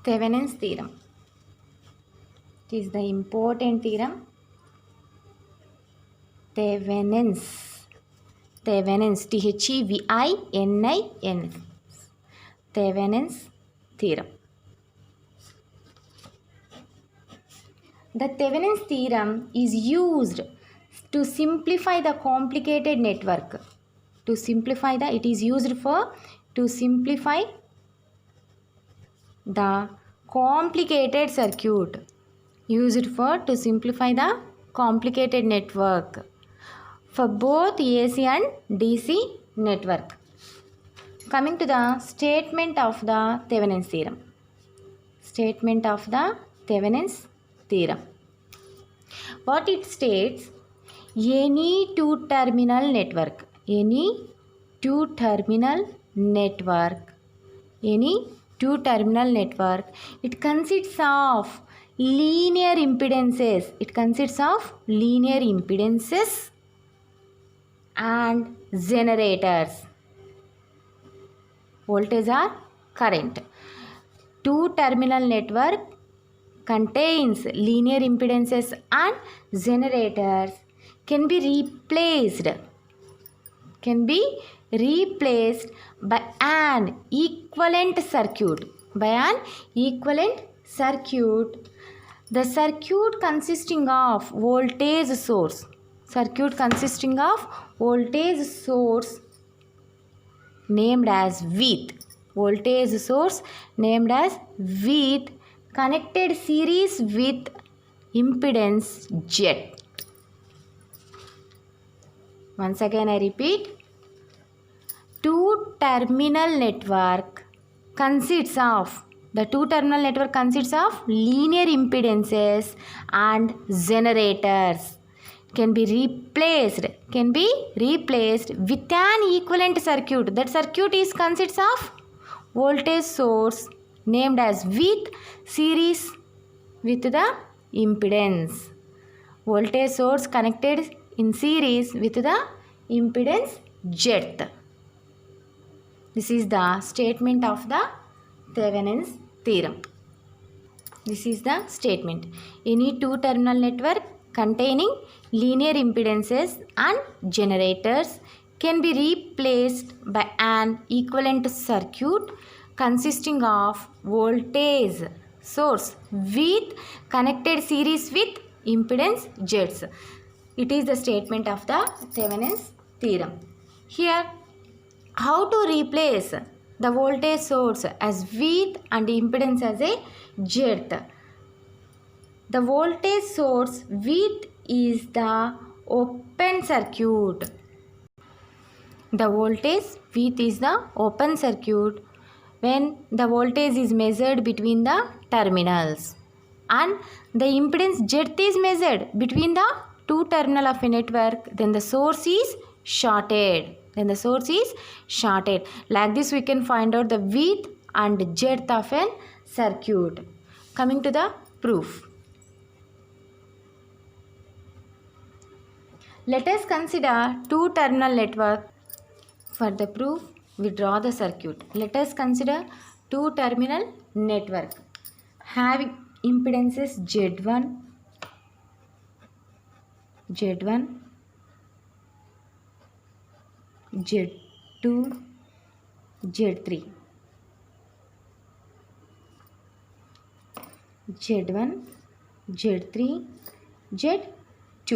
Thevenin's theorem. It is the important theorem. Thevenin's. Thevenin's. Thevenin's. Thevenin's theorem. The Thevenin's theorem is used to simplify the complicated network. It is used to simplify the complicated circuit. To simplify the complicated network for both AC and DC network. Coming to the statement of the Thevenin's theorem. Statement of the Thevenin's theorem. What it states, any two-terminal network, it consists of linear impedances. And generators. Voltage or current. Two-terminal network contains linear impedances and generators can be replaced by an equivalent circuit. The circuit consisting of voltage source. Named as with. Connected series with impedance Z. Once again I repeat. Two-terminal network consists of linear impedances and generators. Can be replaced with an equivalent circuit. That circuit consists of voltage source named as with series with the impedance. Voltage source connected in series with the impedance Z. This is the statement of the Thevenin's theorem. This is the statement. Any two-terminal network containing linear impedances and generators can be replaced by an equivalent circuit consisting of voltage source with connected series with impedance Z. It is the statement of the Thevenin's theorem. Here, how to replace the voltage source as with and impedance as a Z. The voltage source with is the open circuit. When the voltage is measured between the terminals and the impedance Z is measured between the two terminal of a network, then the source is shorted. Like this we can find out the width and Z of a circuit. Coming to the proof. Let us consider two-terminal network. For the proof, we draw the circuit. Let us consider two-terminal network having impedances Z1, Z2, Z3. Z1, Z3, Z2.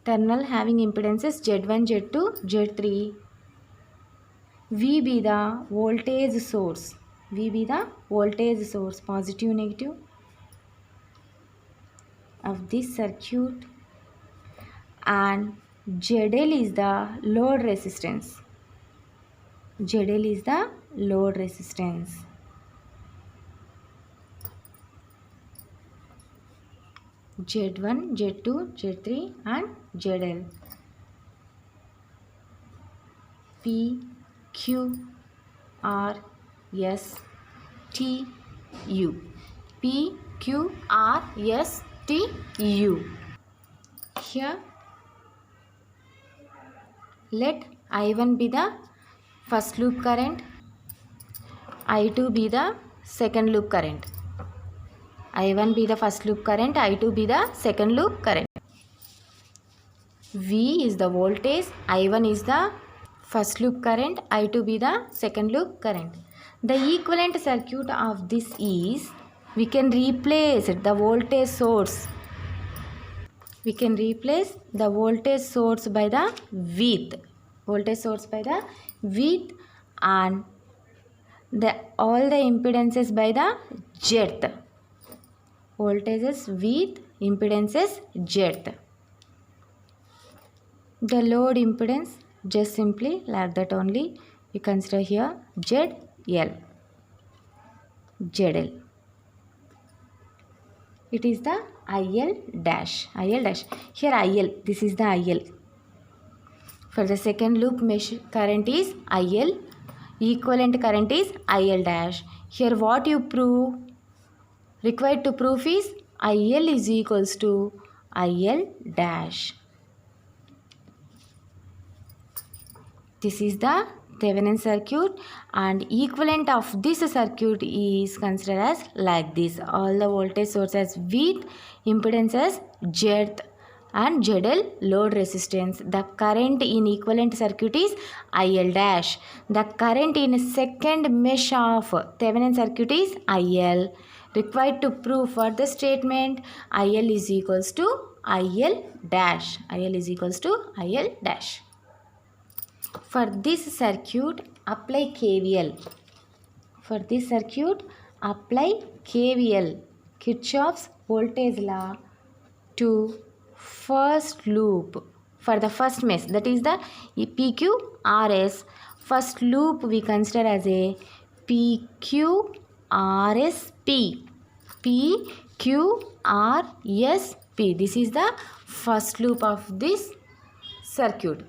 Terminal having impedances Z1, Z2, Z3. V be the voltage source. Positive, negative of this circuit, and ZL is the load resistance. Z1, Z2, Z3 and ZL. P, Q, R, S, T, U. P, Q, R, S, T, U. Here, let I1 be the first loop current, I2 be the second loop current. I1 be the first loop current, I2 be the second loop current. V is the voltage, I1 is the first loop current, I2 be the second loop current. The equivalent circuit of this is, we can replace the voltage source. We can replace the voltage source by the with. Voltage source by the with, and all the impedances by the jth. Voltages with, impedances jth. The load impedance, just simply like that only, we consider here ZL, ZL. It is the IL dash, IL dash. Here IL, this is the IL. For the second loop mesh current is IL, equivalent current is IL dash. Here what you prove, required to prove is IL is equals to IL dash. This is the Thevenin circuit, and equivalent of this circuit is considered as like this. All the voltage sources with impedance as Z and ZL load resistance. The current in equivalent circuit is IL dash. The current in second mesh of Thevenin circuit is IL. Required to prove for the statement IL is equals to IL dash. IL is equals to IL dash. For this circuit, apply KVL. For this circuit, apply KVL, Kirchhoff's voltage law, to first loop. For the first mesh, that is the PQRS. First loop we consider as a PQRSP. PQRSP. This is the first loop of this circuit.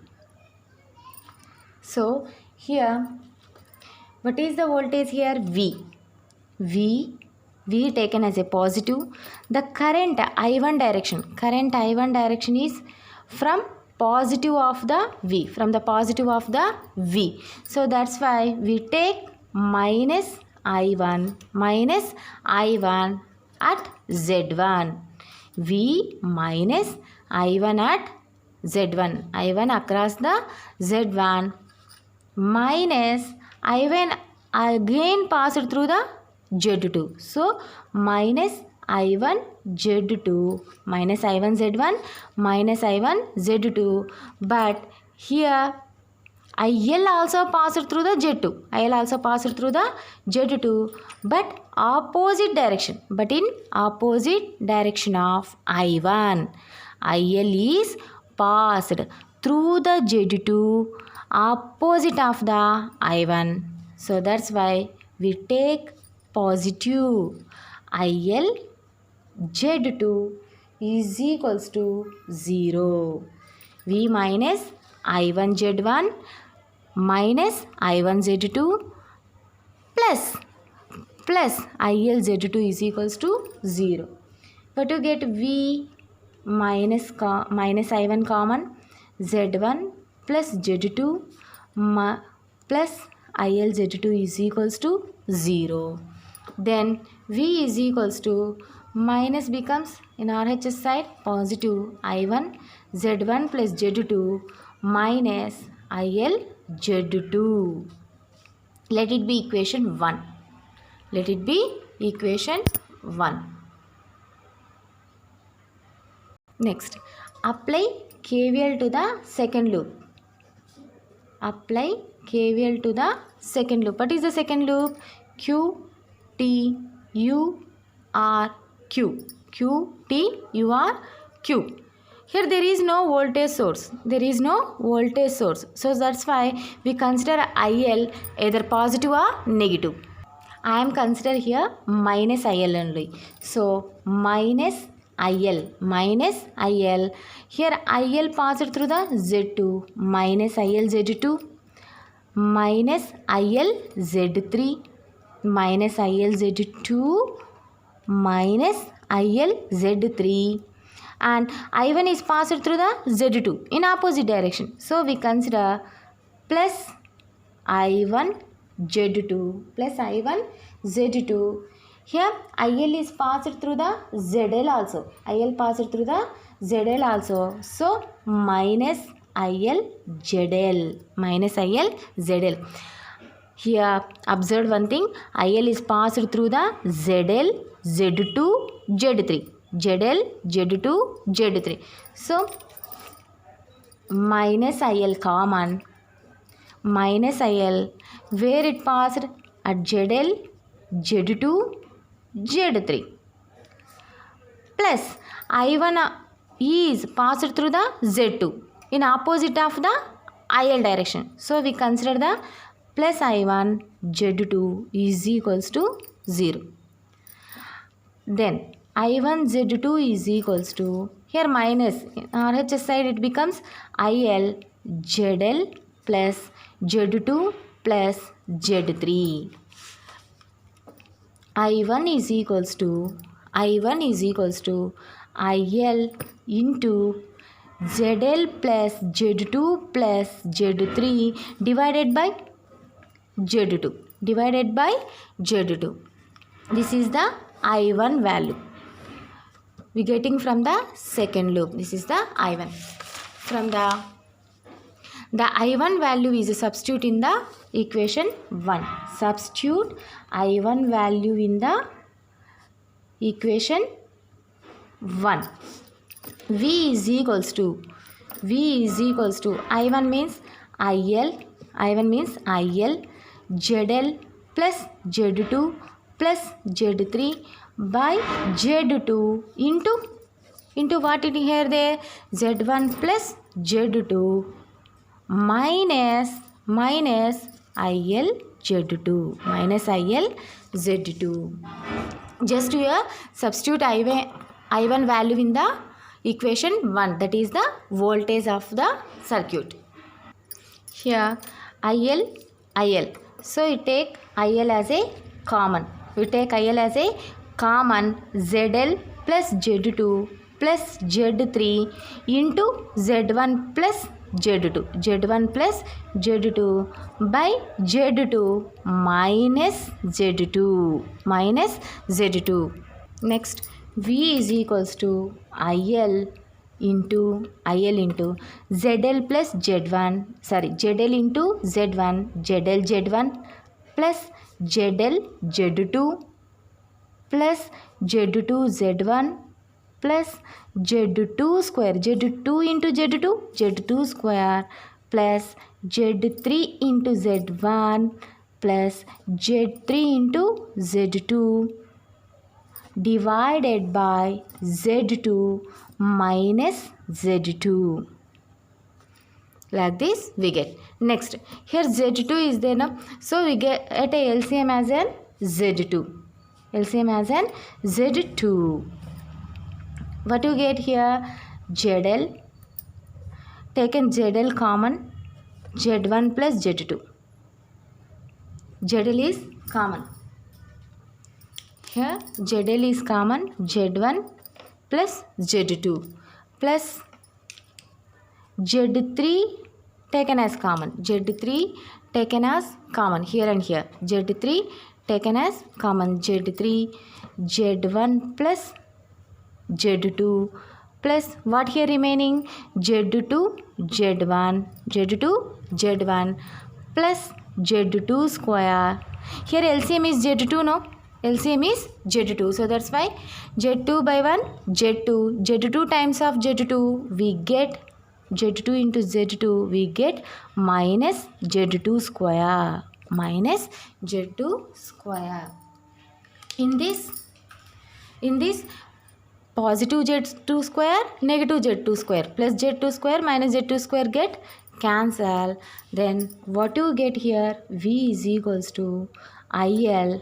So here, what is the voltage here? V taken as a positive. The current I1 direction is from positive of the V, from the positive of the V. So that's why we take minus I1 at Z1. V minus I1 at Z1. I1 across the Z1 minus I1 again passed through the Z2. So minus I1 Z2, minus I1 Z1, minus I1 Z2. But here IL also passed through the Z2. IL also passed through the Z2, but opposite direction. But in opposite direction of I1. IL is passed through the Z2, opposite of the I1. So that's why we take positive. IL Z2 is equals to 0. V minus I1 Z1 minus I1 Z2 plus IL Z2 is equals to 0. But to get V minus I1 common, Z1 plus Z2 plus IL Z2 is equals to 0. Then V is equals to, minus becomes in RHS side positive, I1 Z1 plus Z2 minus IL Z2. Let it be equation 1. Let it be equation 1. Next, apply KVL to the second loop. Apply KVL to the second loop. What is the second loop? Q, T, U, R, Q. Q, T, U, R, Q. Here there is no voltage source. There is no voltage source. So that's why we consider IL either positive or negative. I am consider here minus IL only. So minus IL. Here IL passed through the Z2. Minus IL Z2. Minus IL Z3. Minus IL Z2. Minus IL Z3. And I1 is passed through the Z2 in opposite direction. So we consider plus I1 Z2 plus I1 Z2. Here IL is passed through the ZL also. IL passed through the ZL also. So minus IL ZL. Minus IL ZL. Here observe one thing. IL is passed through the ZL, Z2, Z3. ZL, Z2, Z3. So minus IL common. Minus IL where it passed at ZL, Z2, Z3 plus I1 is passed through the Z2 in opposite of the IL direction. So we consider the plus I1 Z2 is equals to 0. Then I1 Z2 is equals to, here minus, RHS side it becomes IL ZL plus Z2 plus Z3. I1 is equals to IL into ZL plus Z2 plus Z3 divided by Z2. This is the I1 value we getting from the second loop. This is the I1. From the I1 value is a substitute in the equation 1. Substitute I1 value in the equation 1. V is equals to I1 means IL ZL plus Z2 plus Z3 by Z2 into what it here there, Z1 plus Z2 minus IL Z2 just here substitute I1 value in the equation 1, that is the voltage of the circuit. Here IL, so we take IL as a common. ZL plus Z2 plus Z3 into Z1 plus Z2 by Z2 minus Z2. Next V is equals to IL into ZL plus Z1, ZL into Z1 plus ZL Z2 plus Z2 Z1 plus Z2 square, Z2 into Z2 square plus Z3 into Z1 plus Z3 into Z2 divided by Z2 minus Z2. Like this we get. Next here Z2 is there now, so we get at a LCM as an Z2. What you get here? ZL, taken ZL common, Z1 plus Z2. ZL is common. Here ZL is common, Z1 plus Z2 plus Z3 taken as common. Here and here. Z3 taken as common. Z1 plus Z2 plus what here remaining? Z2 Z1 plus Z2 square. Here LCM is Z2, no? LCM is Z2. So that's why Z2 by 1 Z2 times of Z2 we get Z2 into Z2 we get minus Z2 square. In this positive Z2 square, negative Z2 square plus Z2 square minus Z2 square get cancel. Then what you get here? V is equals to IL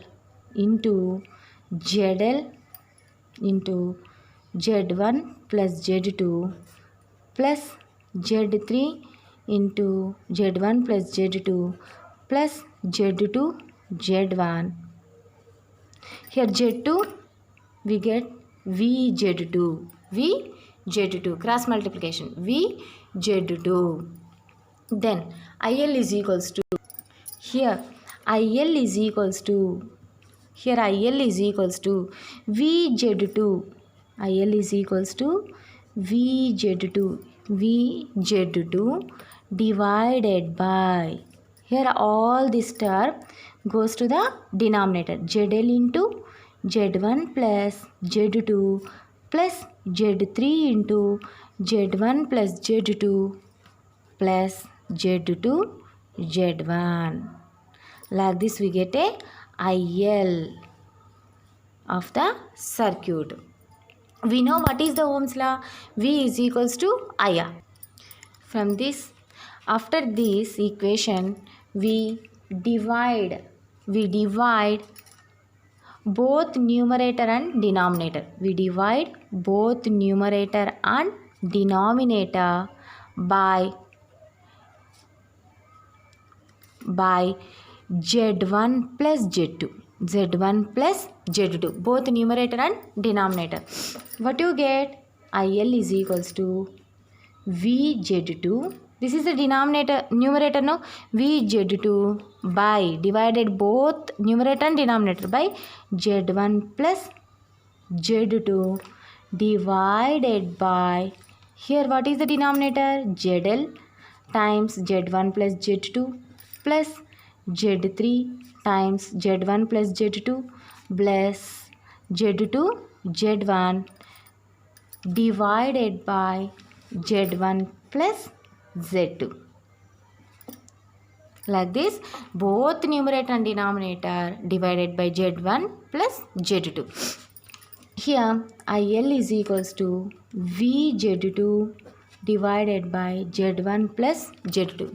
into ZL into Z1 plus Z2 plus Z3 into Z1 plus Z2 plus Z2 Z1. Here Z2 we get VZ2 cross multiplication VZ2. Then IL is equals to, here IL is equals to, here IL is equals to VZ2. IL is equals to VZ2. VZ2 divided by, here all this term goes to the denominator. ZL into Z1 plus Z2 plus Z3 into Z1 plus Z2 plus Z2 Z1. Like this we get a IL of the circuit. We know what is the Ohm's law. V is equals to IR. From this, after this equation, we divide both numerator and denominator. We divide both numerator and denominator by Z1 plus Z2. Z1 plus Z2. Both numerator and denominator. What you get? IL is equals to VZ2. This is the numerator no? VZ2 by, divided both numerator and denominator by Z1 plus Z2 divided by, here what is the denominator? ZL times Z1 plus Z2 plus Z3 times Z1 plus Z2 plus Z2 Z1 divided by Z1 plus Z2. Like this, both numerator and denominator divided by Z1 plus Z2. Here IL is equals to VZ2 divided by Z1 plus Z2.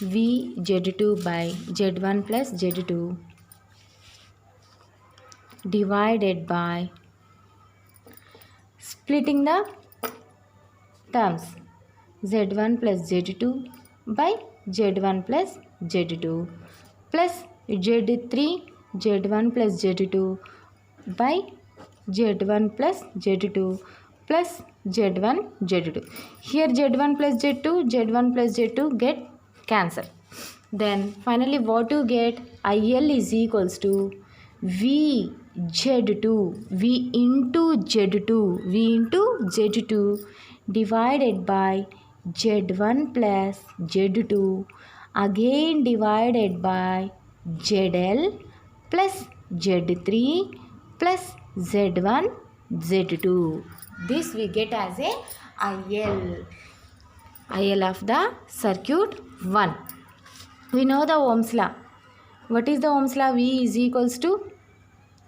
VZ2 by Z1 plus Z2 divided by, splitting the terms, Z1 plus Z2 by Z1 plus Z2 plus Z3 Z1 plus Z2 by Z1 plus Z2 plus Z1 Z2. Here Z1 plus Z2 get cancelled. Then finally what you get? IL is equals to VZ2, V into Z2 divided by Z1 plus Z2 again divided by ZL plus Z3 plus Z1 Z2. This we get as a IL of the circuit 1. We know the Ohm's law. What is the Ohm's law? V is equals to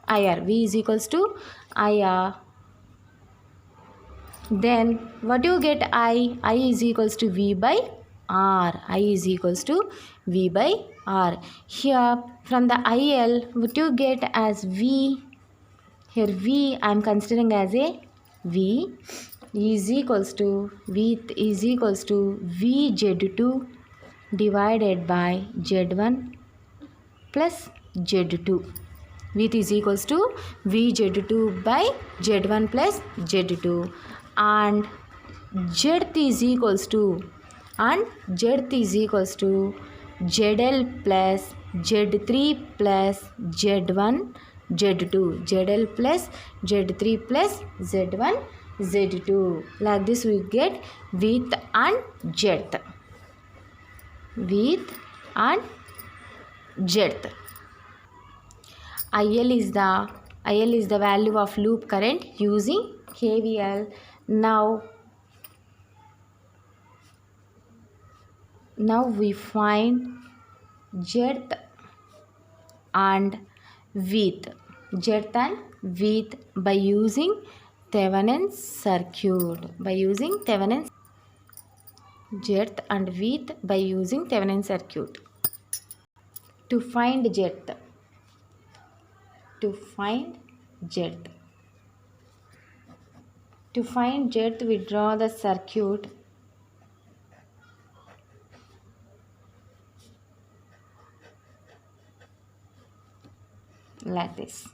IR. V is equals to IR. Then what do you get? I is equals to V by R. I is equals to V by R. Here from the IL, what you get as V? Here V I am considering as a V is equals to VZ2 divided by Z1 plus Z2. V is equals to VZ2 by Z1 plus Z2 and Z is equals to ZL plus Z3 plus Z1 Z2. ZL plus Z3 plus Z1 Z2. Like this we get width and depth. Width and depth. IL is the value of loop current using KVL. Now we find depth and width. Depth and width by using Thevenin's circuit. Depth and width by using Thevenin's circuit. To find depth. To find depth, we draw the circuit like this.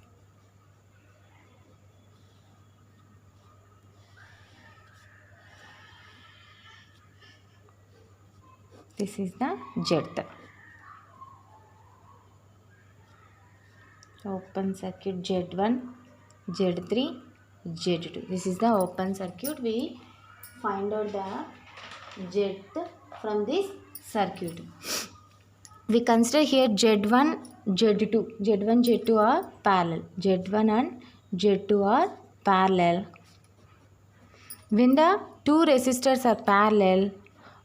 This is the depth. open circuit Z1, Z3, Z2. This is the open circuit. We find out the Z from this circuit. We consider here Z1, Z2. Z1, Z2 are parallel. Z1 and Z2 are parallel. When the two resistors are parallel,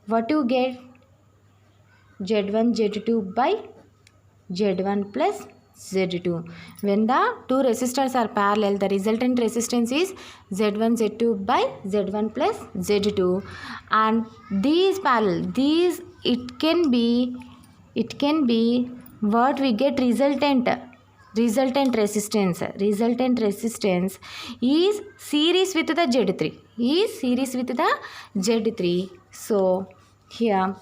what you get? Z1, Z2 by Z1 plus Z2. When the two resistors are parallel, the resultant resistance is Z1, Z2 by Z1 plus Z2. And these parallel, these it can be what we get resultant resistance. Resultant resistance is series with the Z3. Is series with the Z3. So here,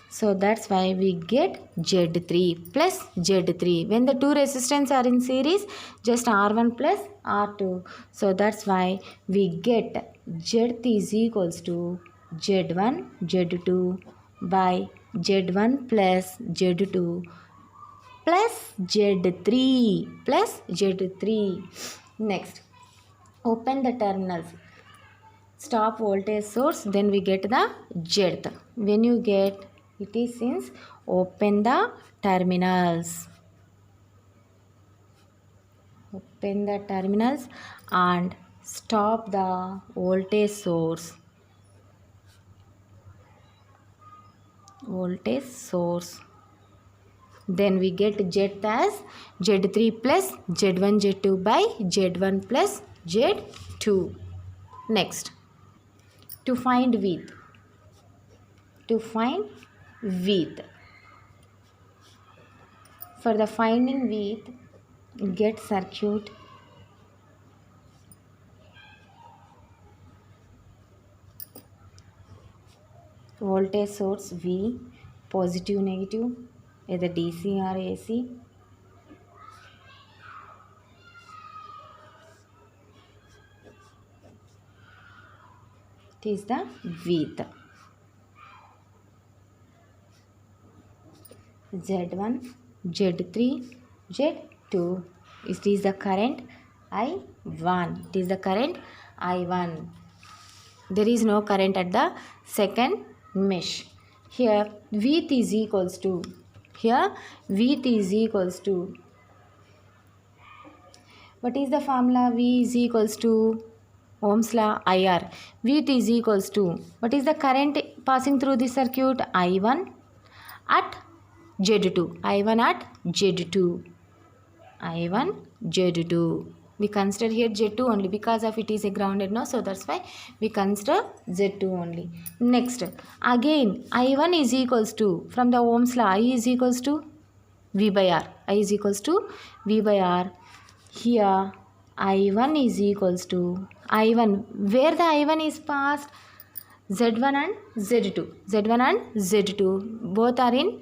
so that's why we get Z3 plus Z3. When the two resistance are in series, just R1 plus R2. So that's why we get Z is equals to Z1 Z2 by Z1 plus Z2 plus Z3 plus Z3. Next, open the terminals. Stop voltage source, then we get the Z. When you get it is since open the terminals. Open the terminals and stop the voltage source. Voltage source. Then we get Z as Z3 plus Z1 Z2 by Z1 plus Z2. Next, to find width. To find width. For the finding width, get circuit. Voltage source V, positive, negative, either DC or AC. It is the width. Z1, Z3, Z2. It is the current I1. It is the current I1. There is no current at the second mesh. Here width is equals to, what is the formula? V is equals to Ohm's law IR. Width is equals to, what is the current passing through the circuit? I1 at Z2. I1 at Z2. I1 Z2. We consider here Z2 only because of it is a grounded, no, so that's why we consider Z2 only. Next, again I1 is equals to, from the Ohm's law, I is equals to V by R. I is equals to V by R. Here I1 is equals to I1, where the I1 is passed, Z1 and Z2. Z1 and Z2 both are in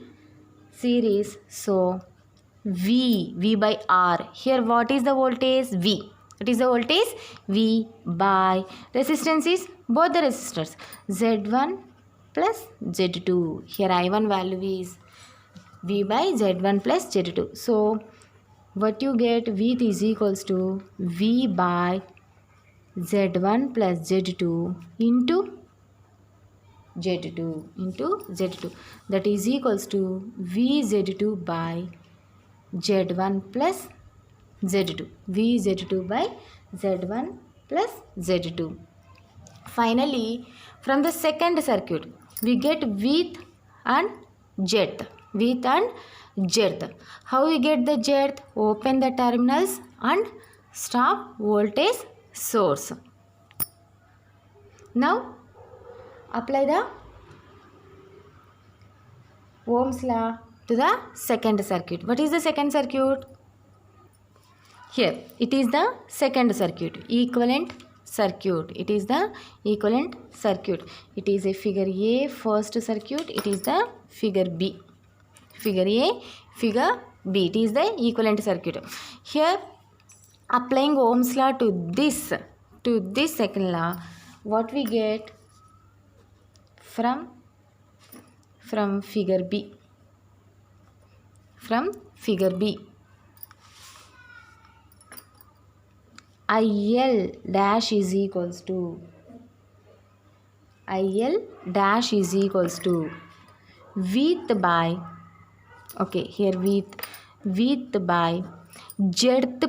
series, so V by R. Here what is the voltage? V. It is the voltage V by resistance is both the resistors Z1 plus Z2. Here I1 value is V by Z1 plus Z2. So what you get? V is equals to V by Z1 plus Z2 into Z2. That is equals to VZ2 by Z1 plus Z2. VZ2 by Z1 plus Z2. Finally, from the second circuit, we get width and Z. Width and Z. How we get the Z? Open the terminals and stop voltage source. Now, apply the Ohm's law to the second circuit. What is the second circuit? Here, it is the second circuit, equivalent circuit. It is the equivalent circuit. It is a figure A first circuit. It is the figure B. Figure A, figure B. It is the equivalent circuit. Here, applying Ohm's law to this second law, what we get from figure B? From figure B, IL dash is equals to width by, okay, here width by width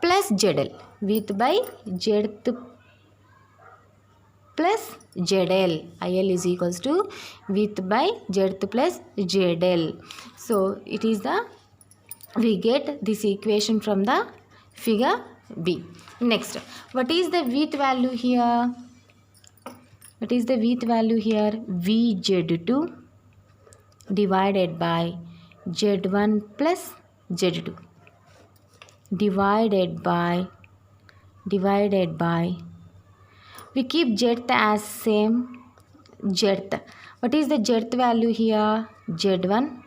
plus ZL, width by width plus ZL. IL is equals to width by width plus ZL. So it is we get this equation from the figure B. Next, what is the width value here? VZ2 divided by Z1 plus Z2 divided by we keep Z as same Z. What is the Z value here? Z1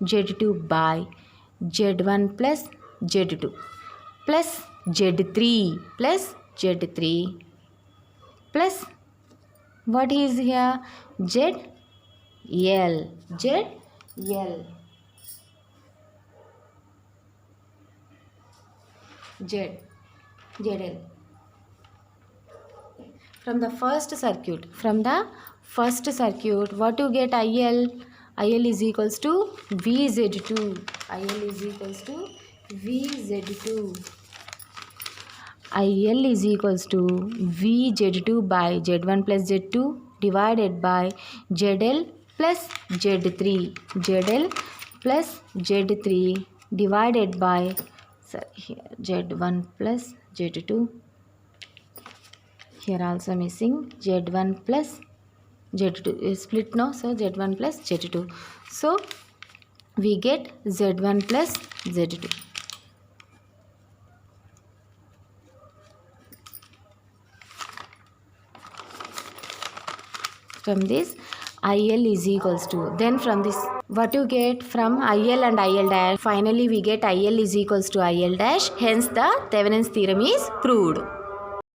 Z2 by Z1 plus Z2 plus Z3 plus what is here? ZL. From the first circuit, what you get? IL is equals to VZ2. IL is equals to VZ2 by Z1 plus Z2 divided by ZL plus Z3. ZL plus Z3 divided by Z1 plus Z2. Here also missing Z1 plus Z2 is split now, so Z1 plus Z2. So we get Z1 plus Z2. From this IL is equals to, then from this what you get from IL and IL dash, finally we get IL is equals to IL dash, hence the Thevenin's theorem is proved.